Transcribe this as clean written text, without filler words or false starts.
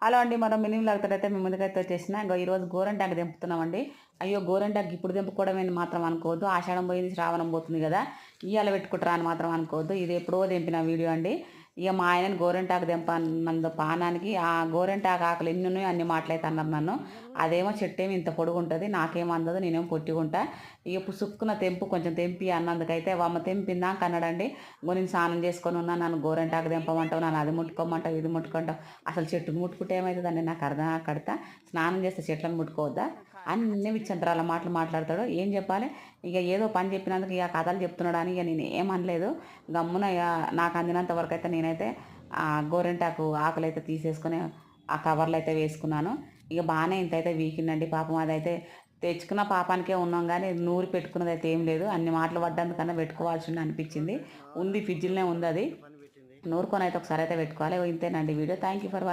Hello అండి, మనం minimum లాగుతాడైతే మేము ముందుకైతే వచ్చేసిన ఇంకో ఈరోజు గోరంటాకు దింపుతున్నామండి. అయ్యో గోరంటాకు ఇప్పుడు దింపుకోవడం మాత్రం అనుకోవద్దు. ఆషాఢం పోయింది, శ్రావణం పోతుంది కదా, ఇయ్యాల పెట్టుకుంటారా అని మాత్రం అనుకోవద్దు. ఇది ఎప్పుడో దింపిన వీడియో అండి. ఇక మా ఆయనని గోరంటాకు దింపన్నందు పానానికి ఆ గోరంటాకు ఆకులు ఎన్ని ఉన్నాయో అన్ని మాటలైతే అన్నారు నన్ను. అదేమో చెట్టేమో ఇంత పొడుగు ఉంటుంది, నాకేమో అందదు, నేనేమో పొట్టిగుంటా. ఇక పుసుక్కున తెంపు కొంచెం తెంపి అన్నందుకైతే అమ్మ తెంపిందాక అన్నాడండి. నేను స్నానం చేసుకొని ఉన్నా, నన్ను గోరంటాకు దింపమంటావు, నన్ను అది ముట్టుకోమంటావు, ఇది ముట్టుకుంటావు, అసలు చెట్టును ముట్టుకుంటే ఏమవుతుందండి నాకు అర్థం కడతా, స్నానం చేస్తే చెట్లను ముట్టుకోవద్దా, అన్ని విచ్చంతరాల మాటలు మాట్లాడతాడు. ఏం చెప్పాలి, ఇక ఏదో పని చెప్పినందుకు ఇక కథలు చెప్తున్నాడు అని ఇక నేను ఏమనలేదు. గమ్మున ఇక నాకు అందినంత వరకు అయితే నేనైతే ఆ గోరెంటాకు ఆకులు అయితే తీసేసుకొని ఆ కవర్లు అయితే వేసుకున్నాను. ఇక బాగానే ఇంత అయితే వీకిందండి పాపం. అదైతే తెచ్చుకున్న పాపానికే ఉన్నాం కానీ నూరి పెట్టుకున్నది అయితే ఏం లేదు. అన్ని మాటలు పడ్డందుకన్నా పెట్టుకోవాల్సింది అనిపించింది. ఉంది ఫ్రిడ్జ్లోనే ఉంది అది, నూరుకొని అయితే ఒకసారి అయితే పెట్టుకోవాలి. ఇంతేనండి video. Thank you for watching.